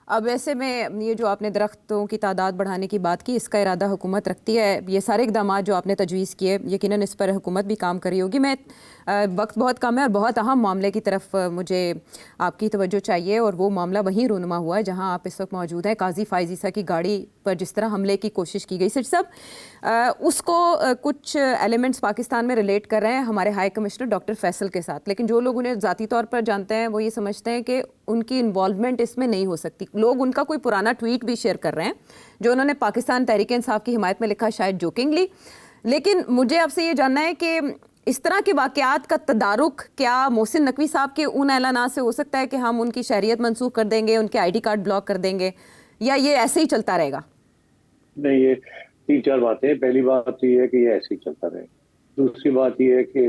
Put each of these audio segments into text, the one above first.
अब ऐसे में ये जो आपने दरख्तों की तादाद बढ़ाने की बात की, इसका इरादा हुकूमत रखती है? ये सारे इक़दाम जो आपने तजवीज़ किए, यकीनन इस पर हुकूमत भी काम कर रही होगी। मैं वक्त बहुत कम है और बहुत अहम मामले की तरफ मुझे आपकी तवज्जो चाहिए, और वो मामला वहीं रूनुमा हुआ है जहां आप इस वक्त मौजूद हैं। काजी फ़ाइज़ ईसा की गाड़ी पर जिस तरह हमले की कोशिश की गई, सिर्फ सब उसको कुछ एलिमेंट्स पाकिस्तान में रिलेट कर रहे हैं हमारे हाई कमिश्नर डॉक्टर फैसल के साथ, लेकिन जो लोग उन्हें ज़ाती तौर पर जानते हैं वो ये समझते हैं कि उनकी इन्वॉल्वमेंट इसमें नहीं हो सकती। लोग उनका कोई पुराना ट्वीट भी शेयर कर रहे हैं जो उन्होंने पाकिस्तान तहरीक इंसाफ की हिमायत में लिखा, शायद जोकिंगली। लेकिन मुझे आपसे ये जानना है कि इस तरह के वाक़यात का तदारुक क्या मोहसिन नकवी साहब के उन ऐलानात से हो सकता है कि हम उनकी शहरियत मंसूख कर देंगे, उनके ID कार्ड ब्लॉक कर देंगे, या ये ऐसे ही चलता रहेगा? नहीं, ये तीन चार बातें। पहली बात ये है कि ये ऐसे ही चलता रहेगा। दूसरी बात ये है कि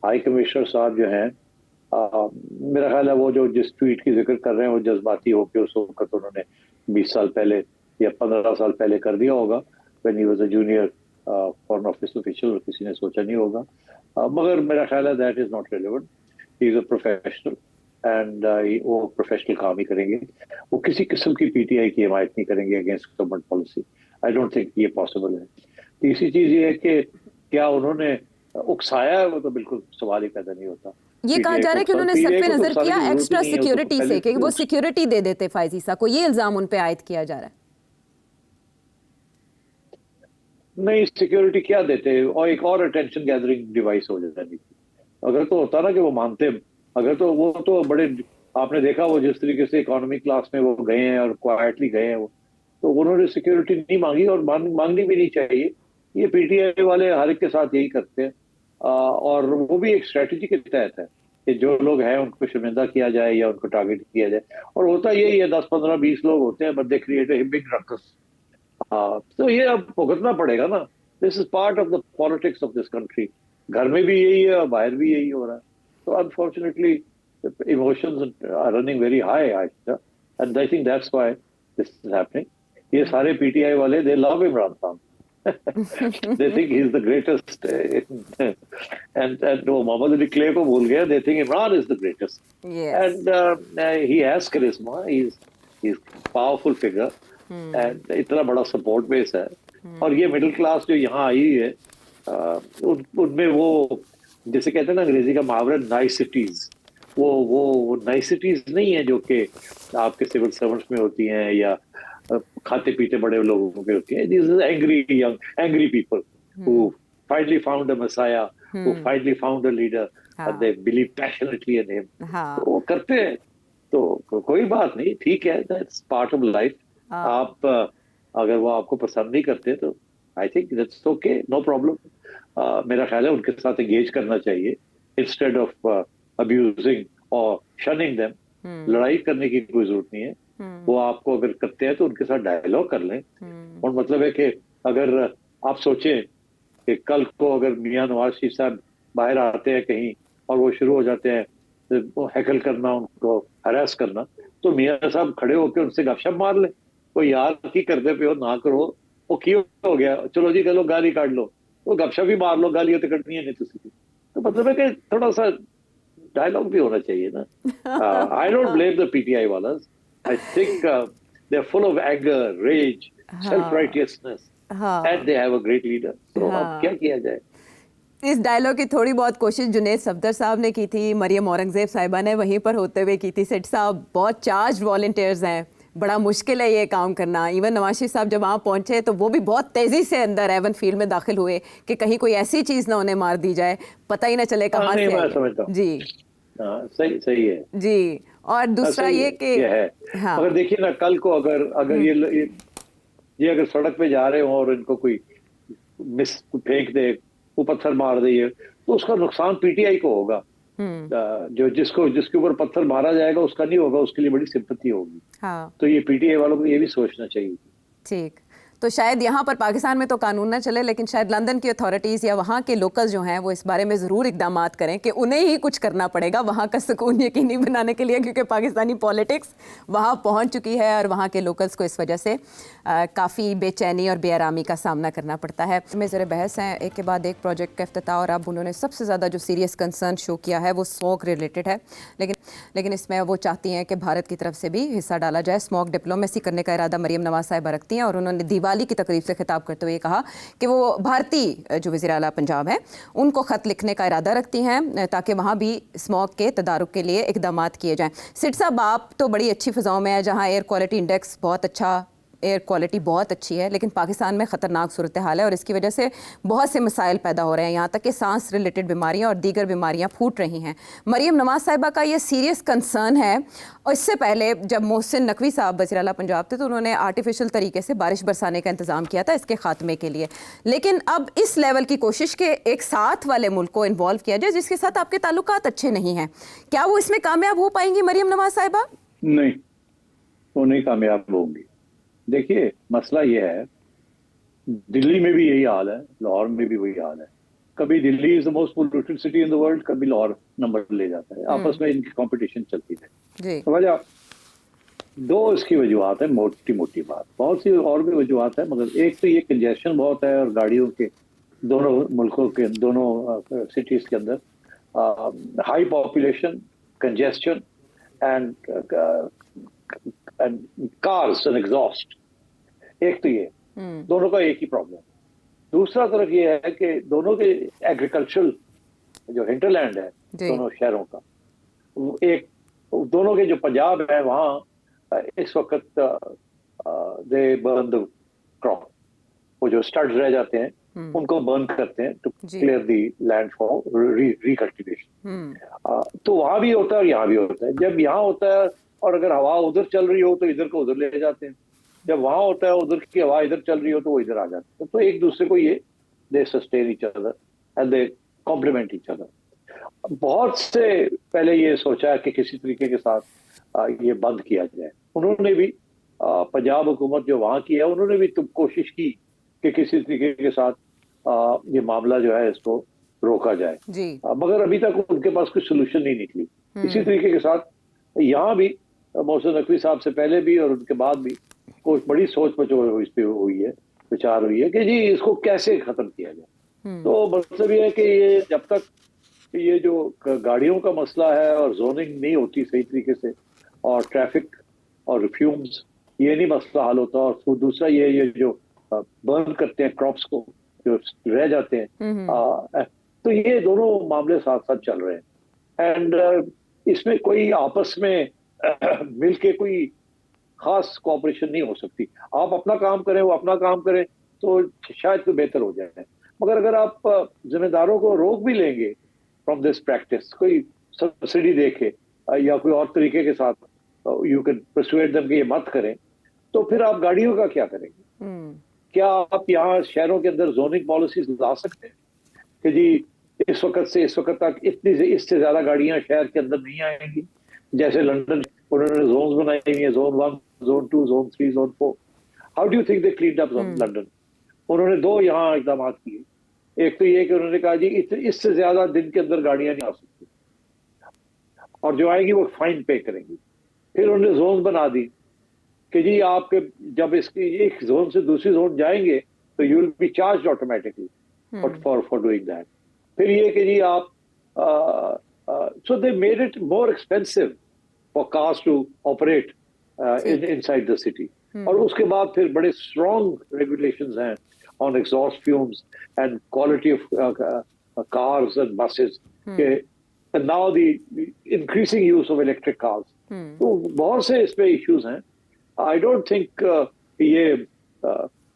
हाई कमिश्नर साहब जो हैं, मेरा ख्याल है वो जो जिस ट्वीट की जिक्र कर रहे हैं वो जज्बाती होकर उस वक्त उन्होंने 20 साल पहले या 15 साल पहले कर दिया होगा, when he was a junior foreign office official, और किसी ने सोचा नहीं होगा। मगर मेरा ख्याल है that is not relevant. He is a professional and वो प्रोफेशनल काम ही करेंगे। वो किसी किस्म की PTI की हिमायत नहीं करेंगे against government policy. I don't think ये पॉसिबल है। तीसरी चीज ये है कि क्या उन्होंने उकसाया है, वो तो बिल्कुल सवाल ही पैदा नहीं होता। ये कहा पीटीआई जा रहा को है कि उन्होंने पीटीआई सरफे को तो नजर उकसाने किया की जरूरत ही एक्स्ट्रा नहीं है। उसको सिक्योरिटी पहले से कि वो सिक्योरिटी दे देते फ़ाइज़ ईसा को, ये इल्जाम उन पे आयद किया जा रहा है। नहीं, सिक्योरिटी क्या देते, और एक और अटेंशन गैदरिंग डिवाइस हो जाती। अगर तो होता ना कि वो मानते, अगर तो वो तो बड़े, आपने देखा वो जिस तरीके से इकोनॉमी क्लास में वो गए हैं और क्वाइटली गए हैं वो, तो उन्होंने सिक्योरिटी नहीं मांगी और मांगनी भी नहीं चाहिए। ये PTI वाले हर एक के साथ यही करते हैं। और वो भी एक स्ट्रेटजी के तहत है कि जो लोग हैं उनको शर्मिंदा किया जाए या उनको टारगेट किया जाए। और होता यही है, 10 15 20 लोग होते हैं, but they create a big ruckus. तो ये अब भुगतना पड़ेगा ना। This is part of the politics of this country. घर में भी यही है और बाहर भी यही हो रहा है। तो unfortunately emotions are running very high, and I think that's why this is happening. ये सारे PTI वाले they love Imran Khan. they think he's the greatest, and वो मोहम्मद अली क्ले को भूल गया। They think Imran is the greatest, yes. and he has charisma. He's powerful figure, and इतना बड़ा support base है। और ये मिडिल क्लास जो यहाँ आई है, उनमें वो जैसे कहते हैं ना अंग्रेजी का मुहावरा, नाइसिटीज, वो नाइसिटीज नहीं है जो कि आपके सिविल सर्वेंट्स में होती हैं या खाते पीते बड़े लोगों के होती हैं। These are angry people who finally found a messiah, who finally found a leader, and they believe passionately in him. तो वो करते हैं, तो कोई बात नहीं, ठीक है, that's part of life. आप अगर वो आपको पसंद नहीं करते तो I think that's okay, no problem. मेरा ख्याल है उनके साथ एंगेज करना चाहिए इंस्टेड ऑफ अब्यूजिंग और शनिंग देम। लड़ाई करने की कोई जरूरत नहीं है। वो आपको अगर करते हैं तो उनके साथ डायलॉग कर लें। और मतलब है कि अगर आप सोचें कि कल को अगर मियां नवाज शरीफ साहब बाहर आते हैं कहीं और वो शुरू हो जाते हैं तो हैकल करना, उनको हरास करना, तो मियां साहब खड़े होकर उनसे गपशप मार ले। कोई यार की करते पे हो ना करो, वो क्यों हो गया, चलो जी चलो गाली काट लो, वो गपशप ही मार लो, गालियां तो कटनी है नहीं तुसी। तो मतलब है कि थोड़ा सा डायलॉग भी होना चाहिए ना। I don't blame the PTI वालास। I think they're full of anger, rage, self-righteousness, and they have a great leader. So अब क्या किया जाए? इस डायलॉग की थोड़ी बहुत कोशिश जुनैद सफदर साहब ने की थी, मरियम औरंगजेब साहिबा ने वहीं पर होते हुए की थी। सेठ साहब बहुत चार्ज वॉलंटियर्स हैं, बड़ा मुश्किल है ये काम करना। इवन नवाज शरीफ साहब जब वहाँ पहुँचे तो वो भी बहुत तेज़ी से अंदर एवन फील्ड में दाखिल हुए कि कहीं कोई ऐसी चीज़ ना उन्हें मार दी जाए, पता ही ना चले कहाँ से। मैं समझता हूँ। जी सही सही है जी। और दूसरा ये कि ये है। हाँ, अगर देखिए ना, कल को अगर ये अगर सड़क पे जा रहे हो और इनको कोई मिस फेंक दे, वो पत्थर मार दे, तो उसका नुकसान PTI को होगा। जो जिसके ऊपर पत्थर मारा जाएगा उसका नहीं होगा, उसके लिए बड़ी सिंपैथी होगी। हाँ तो ये PTI वालों को ये भी सोचना चाहिए। ठीक। तो शायद यहाँ पर पाकिस्तान में तो कानून ना चले, लेकिन शायद लंदन की अथॉरिटीज़ या वहाँ के लोकल्स जो हैं वो इस बारे में ज़रूर इकदाम करें कि उन्हें ही कुछ करना पड़ेगा वहाँ का सुकून यकीनी बनाने के लिए, क्योंकि पाकिस्तानी पॉलिटिक्स वहाँ पहुँच चुकी है और वहाँ के लोकल्स को इस वजह से काफ़ी बेचैनी और बेआरामी का सामना करना पड़ता है। इसमें ज़रा बहस है एक के बाद एक प्रोजेक्ट का इफ्तिताह, और अब उन्होंने सबसे ज़्यादा जो सीरियस कंसर्न शो किया है वो स्मोक रिलेटेड है, लेकिन इसमें वो चाहती हैं कि भारत की तरफ से भी हिस्सा डाला जाए। स्मोक डिप्लोमेसी करने का इरादा मरियम नवाज साहिबा रखती हैं और उन्होंने दिवाली की तकरीब से खिताब करते हुए कहा कि वो भारतीय जो वज़ीर आला पंजाब हैं उनको ख़त लिखने का इरादा रखती हैं ताकि वहाँ भी स्मोक के तदारुक के लिए इकदाम किए जाएँ। सिड साहब, आप तो बड़ी अच्छी फ़िज़ाओं में है जहाँ एयर क्वालिटी इंडेक्स बहुत अच्छा, एयर क्वालिटी बहुत अच्छी है, लेकिन पाकिस्तान में ख़तरनाक सूरत हाल है और इसकी वजह से बहुत से मसाइल पैदा हो रहे हैं, यहाँ तक कि सांस रिलेटेड बीमारियाँ और दीगर बीमारियाँ फूट रही हैं। मरियम नवाज साहिबा का ये सीरियस कंसर्न है, और इससे पहले जब मोहसिन नकवी साहब वज़ीर आला पंजाब थे तो उन्होंने आर्टिफिशियल तरीके से बारिश बरसाने का इंतज़ाम किया था इसके खात्मे के लिए, लेकिन अब इस लेवल की कोशिश के एक साथ वाले मुल्क को इन्वॉल्व किया जाए जिसके साथ आपके ताल्लुकात अच्छे नहीं हैं, क्या वो इसमें कामयाब हो पाएंगी मरियम नवाज साहिबा? नहीं, वो नहीं कामयाब होंगी। देखिए, मसला ये है, दिल्ली में भी यही हाल है, लाहौर में भी वही हाल है। कभी Delhi is the most polluted city in the world, कभी लाहौर नंबर ले जाता है। आपस में इनकी कंपटीशन चलती है। तो वजह दो इसकी वजूहत है, मोटी मोटी बात, बहुत सी और भी वजूहत है, मगर एक तो ये कंजेशन बहुत है और गाड़ियों के दोनों मुल्कों के दोनों सिटीज के अंदर high population, congestion and cars and exhaust. एक तो ये दोनों का एक ही प्रॉब्लम। दूसरा तरफ ये है कि दोनों के एग्रीकल्चरल जो हिंटरलैंड है दोनों शहरों का, एक दोनों के जो पंजाब है वहाँ इस वक्त दे बर्न द क्रॉप, वो जो स्टड्स रह जाते हैं उनको बर्न करते हैं to clear the land for recultivation. तो वहां भी होता है और यहाँ भी होता है। जब यहाँ होता है और अगर हवा उधर चल रही हो तो इधर को उधर ले जाते हैं, जब वहां होता है उधर की हवा इधर चल रही हो तो वो इधर आ जाते हैं। तो एक दूसरे को ये they sustain each other and they complement each other. बहुत से पहले ये सोचा कि किसी तरीके के साथ ये बंद किया जाए। उन्होंने भी पंजाब हुकूमत जो वहां की है उन्होंने भी तो कोशिश की कि किसी तरीके के साथ ये मामला जो है इसको रोका जाए, मगर अभी तक उनके पास कोई सोल्यूशन नहीं निकली। इसी तरीके के साथ यहाँ भी मोहसिन नकवी साहब से पहले भी और उनके बाद भी कुछ बड़ी सोच पचोड़ इस पे हुई है, विचार हुई है कि जी इसको कैसे खत्म किया जाए। तो मतलब ये है कि ये जब तक ये जो गाड़ियों का मसला है और जोनिंग नहीं होती सही तरीके से और ट्रैफिक और रिफ्यूम्स, ये नहीं मसला हल होता, और दूसरा ये जो बर्न करते हैं क्रॉप्स को जो रह जाते हैं, तो ये दोनों मामले साथ साथ चल रहे हैं। एंड इसमें कोई आपस में मिलके कोई खास कोऑपरेशन नहीं हो सकती। आप अपना काम करें, वो अपना काम करें तो शायद तो बेहतर हो जाए, मगर अगर आप जिम्मेदारों को रोक भी लेंगे फ्रॉम दिस प्रैक्टिस, कोई सब्सिडी देके या कोई और तरीके के साथ यू कैन परसुएड देम कि ये मत करें, तो फिर आप गाड़ियों का क्या करेंगे? क्या आप यहाँ शहरों के अंदर जोनिंग पॉलिसीज ला सकते हैं कि जी इस वक्त से इस वक्त तक इससे ज्यादा गाड़ियां शहर के अंदर नहीं आएंगी? जैसे लंदन उन्होंने जोन्स बनाई हुई है, zone 1, zone 2, zone 3, zone 4। How do you think they cleaned up London? उन्होंने दो यहाँ इकदाम किए। एक तो ये कि उन्होंने कहा जी इससे ज्यादा दिन के अंदर गाड़ियां नहीं आ सकती और जो आएगी वो फाइन पे करेंगी। फिर उन्होंने जोन बना दी कि जी आपके जब इसकी एक जोन से दूसरी जोन जाएंगे तो you will be charge automatically for doing that. फिर ये कि जी आप so they made it more expensive for cars to operate inside the city. और उसके बाद फिर बड़े strong regulations हैं on exhaust fumes and quality of cars and buses. And now the increasing use of electric cars. तो बहुत से इस पे issues हैं। I don't think ये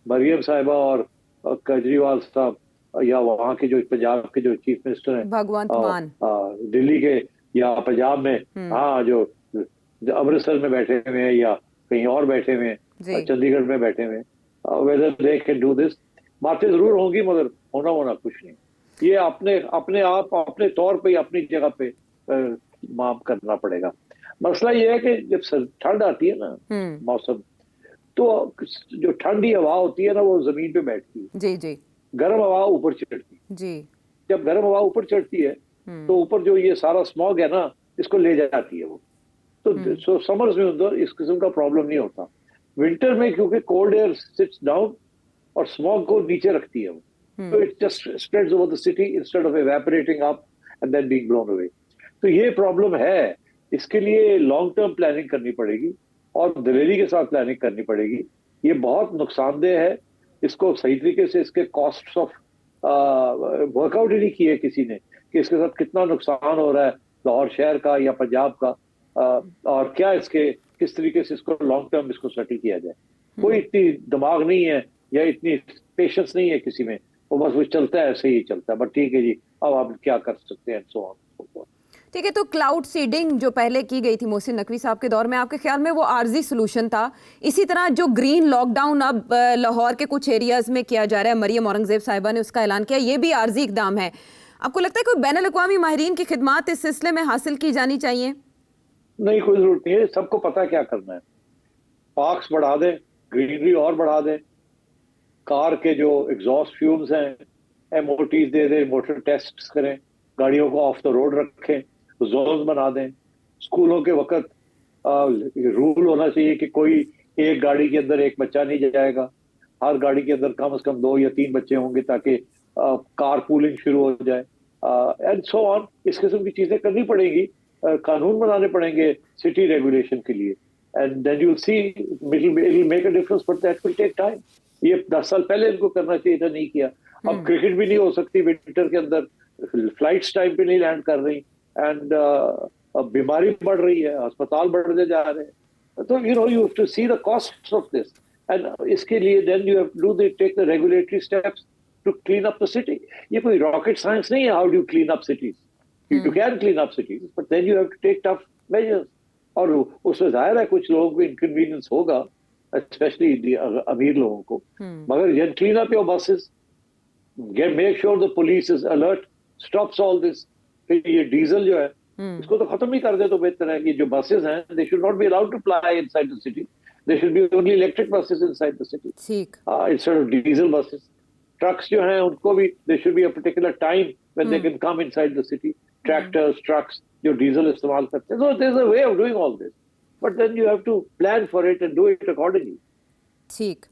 मरियम साहिबा और केजरीवाल साहब या वहाँ के जो पंजाब के जो चीफ मिनिस्टर हैं भगवंत मान दिल्ली के या पंजाब में, हाँ जो अमृतसर में बैठे हुए हैं या कहीं और बैठे हुए हैं, चंडीगढ़ में बैठे हुए हैं, whether they can do this, बातें जरूर होंगी मगर होना कुछ नहीं। ये अपने आप अपने तौर पे अपनी जगह पे माफ करना पड़ेगा। मसला ये है कि जब ठंड आती है ना मौसम, तो जो ठंडी हवा होती है ना वो जमीन पे बैठती है, जी जी गर्म हवा ऊपर चढ़ती है। जी। जब गर्म हवा ऊपर चढ़ती है तो ऊपर जो ये सारा स्मॉग है ना इसको ले जाती है वो। तो समर्स में उधर इस किस्म का प्रॉब्लम नहीं होता। विंटर में क्योंकि कोल्ड एयर सिट्स डाउन और स्मॉग को नीचे रखती है वो, तो it just spreads over the city instead of evaporating up and then being blown away. तो ये प्रॉब्लम है। इसके लिए लॉन्ग टर्म प्लानिंग करनी पड़ेगी और दिलेरी के साथ प्लानिंग करनी पड़ेगी। ये बहुत नुकसानदेह है। इसको सही तरीके से इसके कॉस्ट ऑफ वर्कआउट ही नहीं किए किसी ने कि इसके साथ कितना नुकसान हो रहा है लाहौर शहर का या पंजाब का, और क्या इसके किस तरीके से इसको लॉन्ग टर्म इसको सेटल किया जाए। कोई इतनी दिमाग नहीं है या इतनी पेशेंस नहीं है किसी में, वो बस वो चलता है, ऐसे ही चलता है। बट ठीक है जी, अब आप क्या कर सकते हैं, सो ऑन। ठीक है, तो क्लाउड सीडिंग जो पहले की गई थी मोहसिन नकवी साहब के दौर में, आपके ख्याल में वो आर्जी सोल्यूशन था? इसी तरह जो ग्रीन लॉकडाउन अब लाहौर के कुछ एरियाज में किया जा रहा है, मरियम औरंगजेब साहिबा ने उसका ऐलान किया, ये भी आर्जी इकदाम है। आपको लगता है कोई बैन अल-अक़वामी माहिरीन की खिदमात इस सिलसिले में हासिल की जानी चाहिए? नहीं, कोई जरूरत नहीं है। सबको पता है क्या करना है। पार्क्स बढ़ा दें, ग्रीनरी और बढ़ा दें, कार के जो एग्जॉस्ट फ्यूम्स हैं MOTs दे दें, मोटर टेस्ट करें, गाड़ियों को ऑफ द रोड रखें, जोन बना दें। स्कूलों के वक्त रूल होना चाहिए कि कोई एक गाड़ी के अंदर एक बच्चा नहीं जाएगा, हर गाड़ी के अंदर कम से कम 2 या 3 बच्चे होंगे ताकि कार पूलिंग शुरू हो जाए, एंड सो ऑन। इस किस्म की चीजें करनी पड़ेगी, कानून बनाने पड़ेंगे सिटी रेगुलेशन के लिए, and then you will see it will make a difference, but that will take time. ये 10 साल पहले इनको करना चाहिए था, नहीं किया। अब क्रिकेट भी नहीं हो सकती विंटर के अंदर, फ्लाइट्स टाइम पे नहीं लैंड कर रही, एंड बीमारी बढ़ रही है, अस्पताल बढ़ते जा रहे हैं। तो you have to see the cost of this, and इसके लिए then you have to take the regulatory steps to clean up the city. ये कोई रॉकेट साइंस नहीं है, how do clean up cities. You can clean up cities, but then you have to take tough measures. और उसमें जाहिर है कुछ लोगों को inconvenience होगा, especially अमीर लोगों को, मगर you clean up your buses, make sure the police is alert, stops all this। फिर ये डीजल जो है इसको तो खत्म ही कर दे तो बेहतर है कि जो buses हैं they should not be allowed to fly inside the city, they should be only electric buses inside the city, ठीक। instead of diesel buses। Trucks जो हैं उनको भी there should be a particular time when they can come inside the city, tractors, trucks जो diesel इस्तेमाल करते हैं। So there's a way of doing all this, but then you have to plan for it and do it accordingly। ठीक।